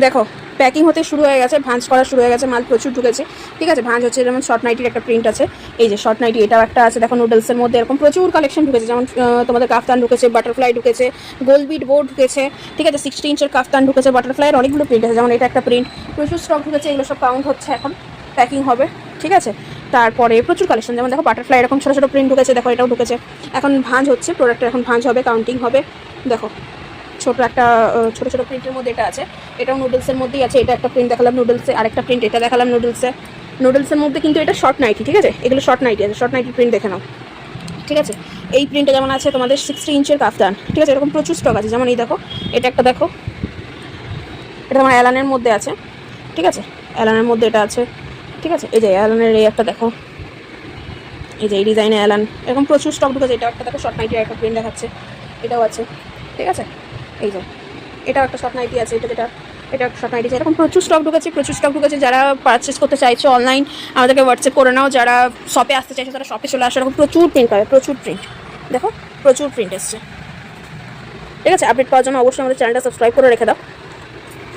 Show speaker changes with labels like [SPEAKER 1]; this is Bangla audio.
[SPEAKER 1] দেখো প্যাকিং হতে শুরু হয়ে গেছে, ভাঁজ করা শুরু হয়ে গেছে, মাল প্রচুর ঢুকেছে। ঠিক আছে, ভাঁজ হচ্ছে, যেমন শর্ট নাইটির একটা প্রিন্ট আছে, এই যে শর্ট নাইটি এটাও একটা আছে, দেখো নুডলসের মধ্যে এরকম প্রচুর কালেকশন ঢুকেছে, যেমন তোমাদের কাফতান ঢুকেছে, বাটারফ্লাই ঢুকেছে, গোল বিট বোর্ড ঢুকেছে। ঠিক আছে, 60 ইঞ্চের কাফতান ঢুকেছে, বাটারফ্লাইয়ের অনেকগুলো প্রিন্ট আছে, যেমন এটা একটা প্রিন্ট, প্রচুর স্টক ঢুকেছে। এগুলো সব কাউন্ট হচ্ছে, এখন প্যাকিং হবে। ঠিক আছে, তারপরে প্রচুর কালেকশন, যেমন দেখো বাটারফ্লাই এরকম ছোটো ছোটো প্রিন্ট ঢুকেছে, দেখো এটাও ঢুকেছে। এখন ভাঁজ হচ্ছে, প্রোডাক্টের এখন ভাঁজ হবে, কাউন্টিং হবে। দেখো ছোটো একটা ছোটো ছোটো প্রিন্টের মধ্যে এটা আছে, এটাও নুডলসের মধ্যেই আছে। এটা একটা প্রিন্ট দেখালাম নুডলসে, আরেকটা প্রিন্ট এটা দেখালাম নুডলসে। নুডলসের মধ্যে কিন্তু এটা শর্ট নাইটি। ঠিক আছে, এগুলো শর্ট নাইটি আছে, শর্ট নাইটি প্রিন্ট দেখে নাও। ঠিক আছে, এই প্রিন্টে যেমন আছে তোমাদের 60 ইঞ্চের কাফতান। ঠিক আছে, এরকম প্রচুর স্টক আছে, যেমন এই দেখো এটা একটা, দেখো এটা আমার অ্যালানের মধ্যে আছে। ঠিক আছে, অ্যালানের মধ্যে এটা আছে। ঠিক আছে, এই যে অ্যালানের এই একটা দেখো, এই যে এই ডিজাইনে অ্যালান, এরকম প্রচুর স্টক ঢুকেছে। এটা একটা দেখো শর্ট নাইটির একটা প্রিন্ট দেখাচ্ছে, এটাও আছে। ঠিক আছে, এই যে এটাও একটা শর্ট নাইটি আছে, এটা একটা শর্ট নাইটি আছে। এরকম প্রচুর স্টক ঢুকেছে। যারা পারচেস করতে চাইছো অনলাইন আমাদেরকে হোয়াটসঅ্যাপ করে নাও, যারা শপে আসতে চাইছো তারা শপে চলে আসো। এরকম প্রচুর প্রিন্ট পাবে, প্রচুর প্রিন্ট, দেখো প্রচুর প্রিন্ট এসছে। ঠিক আছে, আপডেট পাওয়ার জন্য অবশ্যই আমাদের চ্যানেলটা সাবস্ক্রাইব করে রেখে দাও।